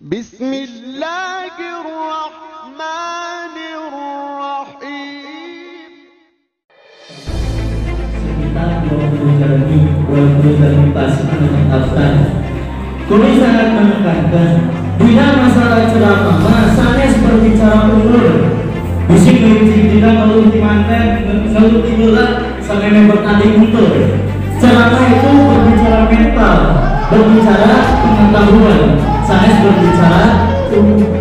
Bismillahirrahmanirrahim. Sekitar 20 jam menetapkan. Kami sangat menekankan bila masalah ceramah sanes berbicara umur. Bisik tidak kalau dimanten kalau tiduran sampai bertanding untuk. Ceramah itu berbicara mental, berbicara pengetahuan. Sanes berbicara umur.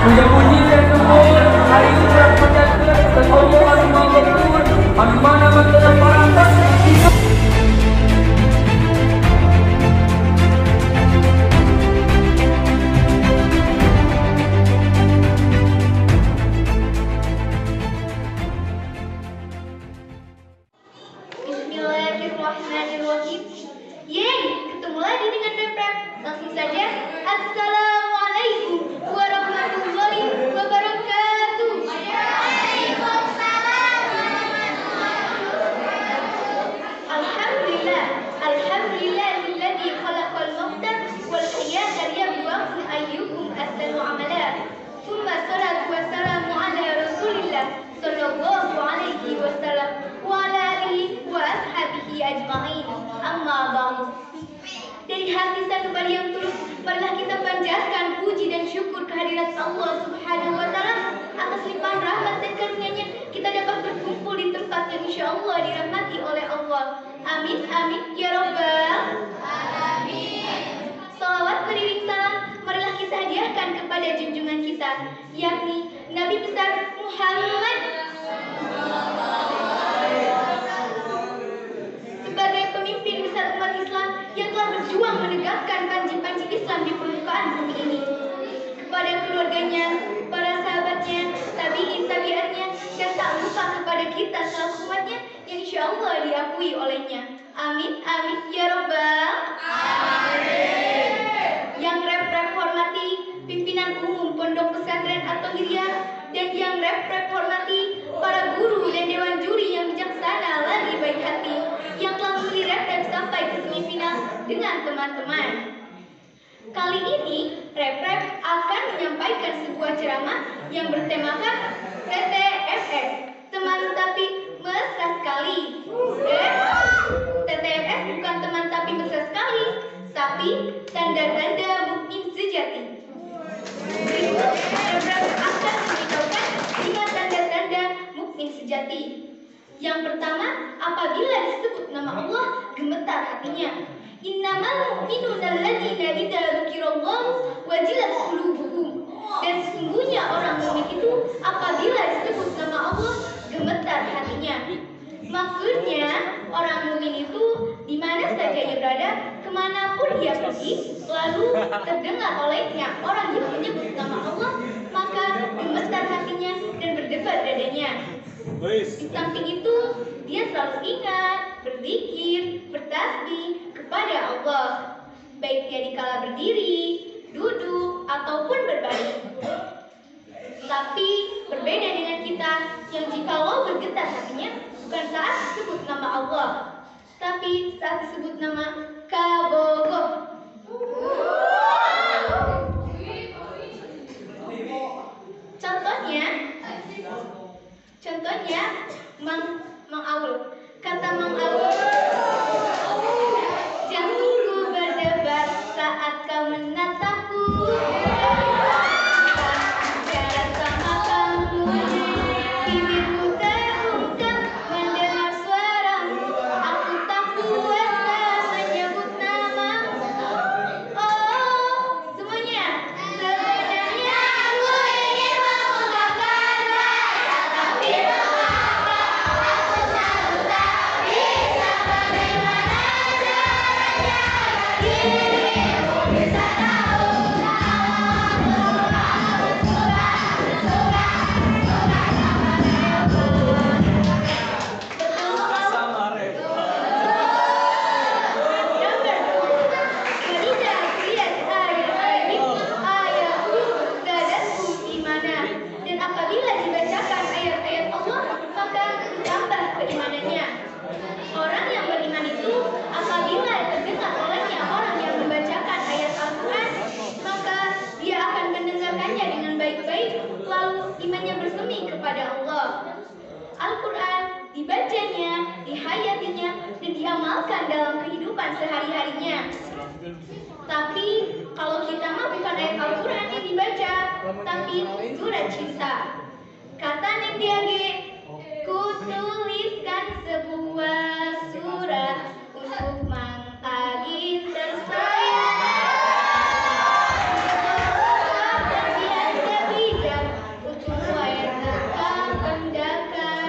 Puja-puji dan syukur hari ini berpanjatkan dan Allah Al-Maghfur Al-Mana Mantan Parantas. Bismillahirrahmanirrahim. Yeay, ketemu lagi dengan Reprep. Langsung saja, Assalamualaikum warahmatullahi wabarakatuh. Waalaikumsalam Alhamdulillah, alhamdulillahilladzi khalaqal mauta wal hayata liyabluwakum ayyukum ahsanu amala. Tsumma shalatu wassalamu ala Rasulillah sallallahu alaihi wasallam wa ala alihi wa ashabihi ajma'in. Amma ba'du. Dari hati sanubari yang tulus, marilah kita panjatkan puji dan syukur kehadirat Allah Subhanahu wa Ta'ala atas limpahan rahmat dan karunia-Nya kita dapat berkumpul di tempat yang insya Allah dirahmati oleh Allah. Amin, amin, ya Rabbal alamin. Salawat beriring salam, marilah kita hadiahkan kepada junjungan kita, yakni Nabi besar Muhammad sebagai pemimpin besar umat Islam yang telah berjuang menegakkan panji-panji Islam di permukaan bumi ini. Kepada keluarganya, para sahabatnya, tabi'in tabi'atnya, dan tak lupa kepada kita selaku umatnya yang insya Allah diakui olehnya. Amin, amin, ya Rabbal alamin. Yang Reprep hormati pimpinan umum Pondok Pesantren At-Thahiriyah, dan yang Reprep hormati para guru dan dewan juri yang bijaksana lagi baik hati yang telah memilih Reprep sampai ke semifinal dengan teman-teman. Kali ini Reprep akan menyampaikan sebuah ceramah yang bertemakan TTFS, teman tapi mesra sekali. TTFS bukan teman tapi mesra sekali, tapi tanda-tanda mukmin sejati. Berikut Reprep akan memberitahukan 5 tanda-tanda mukmin sejati. Yang pertama, apabila disebut nama Allah, gemetar hatinya. Innamal mu'minuna alladzina idza dzukirallahu wajilat qulubuhum. Dan sesungguhnya orang mukmin itu apabila disebut nama Allah, gemetar hatinya. Maksudnya, orang mukmin itu di mana saja ia berada, kemanapun ia pergi, lalu terdengar olehnya orang yang menyebut nama Allah, maka gemetar hatinya dan berdebar dadanya. Di samping itu, dia selalu ingat, berzikir, bertasbih kepada Allah, baiknya dikala berdiri, duduk, ataupun berbaring. Tapi berbeda dengan kita yang jikalau bergetar hatinya bukan saat disebut nama Allah, tapi saat disebut nama Kabogo. Contohnya Mang Aul. Kata Mang Aul, jantungku berdebar saat kau menatapku. Bicara sama kamu, bibirku terungkap mendengar suaramu. Aku tak kuasa menyebut namamu. Oh, semuanya. Sebenarnya aku ingin mengungkapkan rasa, tapi dalam kehidupan sehari-harinya. Tapi kalau kita mah bukan ayat Al-Quran yang dibaca, tapi surat cinta. Kata Neng Diage, ku tuliskan sebuah surat untuk Mang Agin tersayang. Biasa bijak untuk wayang tekang pendakan.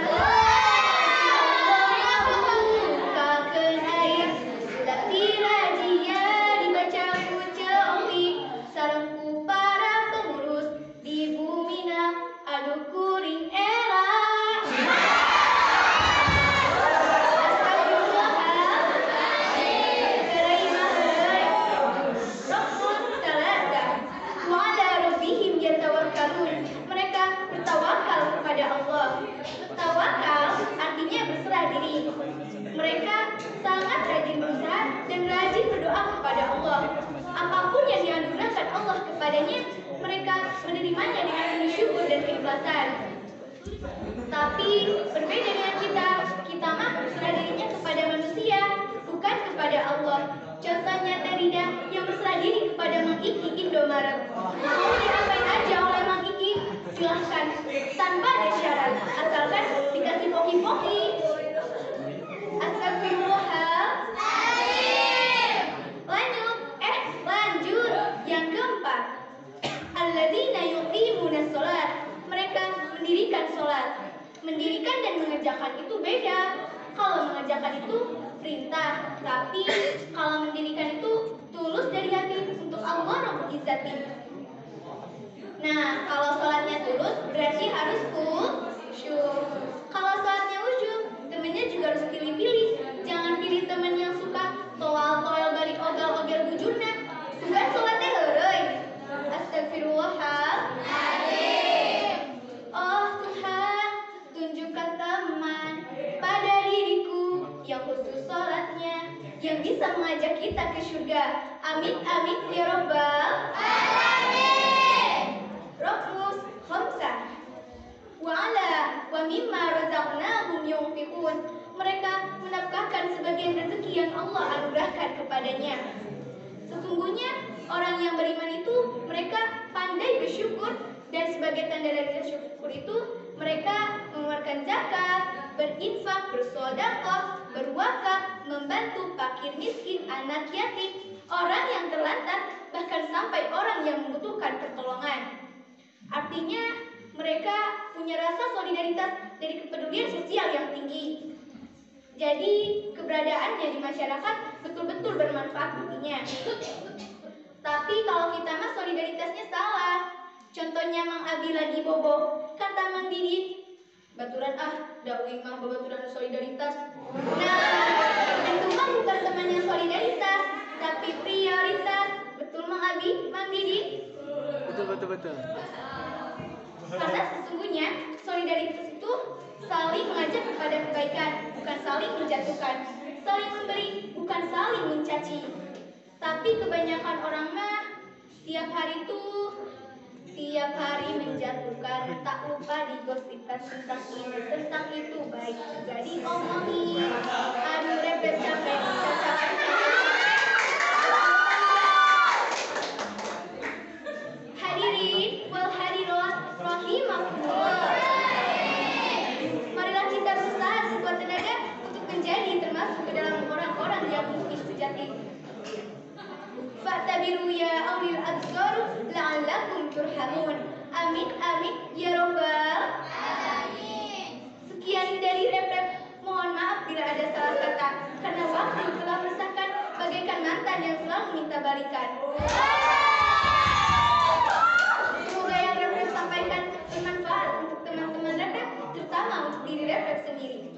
Bukakan air, sudah tirajia dibaca uca owi. Sarangku para pengurus di Bumina, aduh kuring era. Mereka bertawakal kepada Allah. Tawakal artinya berserah diri. Mereka sangat rajin berusaha dan rajin berdoa kepada Allah. Apapun yang dianugerahkan Allah kepadanya, mereka menerimanya dengan penuh syukur dan keikhlasan. Tapi berbeda dengan kita mah berserah dirinya kepada manusia, bukan kepada Allah. Contohnya Terida yang berserah diri kepada Mang Iki Indomaret. Mau diapain aja oleh Mang Iki, silahkan, tanpa ada syarat, asalkan dikasih poki-poki. Astagfirullahaladzim. Lanjut. Yang keempat, alladzina yuqimuna sholat. Mereka mendirikan sholat. Mendirikan dan mengerjakan itu beda. Kalau mengerjakan itu perintah, tapi kalau mendirikan itu tulus dari hati untuk Allah Rabbul Izzati. Nah, kalau sholatnya tulus berarti harus khusyuk. Kalau sholatnya khusyuk, temennya juga harus pilih-pilih. Jangan pilih temen yang suka toal-toal balik ogal-ogal bujurna. Bukan sholatnya heureuy. Astagfirullahaladzim. Oh Tuhan, tunjukkan teman pada diriku yang khusus sholatnya, yang bisa mengajak kita ke surga. Amin amin ya robbal alamin. Rokmus khamsah wa'ala wa mimma razaqnahum yunfiqun. Mereka menafkahkan sebagian rezeki yang Allah anugerahkan kepadanya. Sesungguhnya orang yang beriman itu mereka pandai bersyukur, dan sebagai tanda dari syukur itu mereka mengeluarkan zakat, berinfak, bersedekah, berwakaf, membantu fakir miskin, anak yatim, orang yang terlantar, bahkan sampai orang yang membutuhkan pertolongan. Artinya mereka punya rasa solidaritas dari kepedulian sosial yang tinggi. Jadi keberadaannya di masyarakat betul-betul bermanfaat baginya. Tapi kalau kita mah solidaritasnya salah. Contohnya Mang Abi lagi bobo, kata Mang Didi, baturan dakwing mah babaturan solidaritas. Nah, itu mah bukan teman yang solidaritas, tapi prioritas. Betul Mang Abi, Mang Didi? Betul. Karena sesungguhnya solidaritas itu saling mengajak kepada kebaikan, bukan saling menjatuhkan. Saling memberi, bukan saling mencaci. Tapi kebanyakan orang mah tiap hari menjatuhkan, tak lupa digosipkan tentang itu baik juga diomongin. Aduh repet capek. Hadirin wal hadirat rahimakumullah. Marilah kita berusaha sekuat tenaga untuk menjadi termasuk ke dalam orang-orang yang mukmin sejati. Fa'tabiru ya ulil absar la'allakum turhamun. Amin amin ya robbal alamin. Sekian dari Rep. Mohon maaf bila ada salah kata, karena waktu telah meresahkan bagaikan mantan yang selalu minta balikan. Semoga yang Rep sampaikan bermanfaat untuk teman-teman Rep, terutama untuk diri Rep sendiri.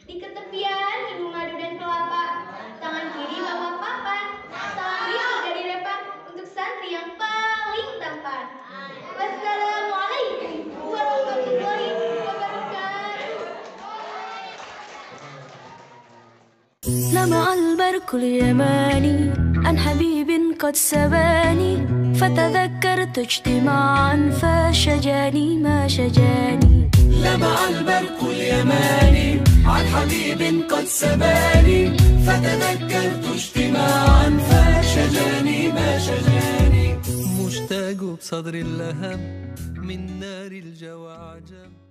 Di ketepian Ibu Madu dan Kelapa, tangan kiri Bapak Papan, salam rindu dari Repa untuk santri yang paling tampan. Wassalamualaikum warahmatullahi wabarakatuh. لمع البرق اليماني عن حبيب قد سباني فتذكرت اجتماعا فشجاني ما شجاني. لمع البرق اليماني عن حبيب قد سباني فتذكرت فتذكرت اجتماعا فشجاني ما شجاني. مشتاق بصدر اللهب من نار الجوى عجب.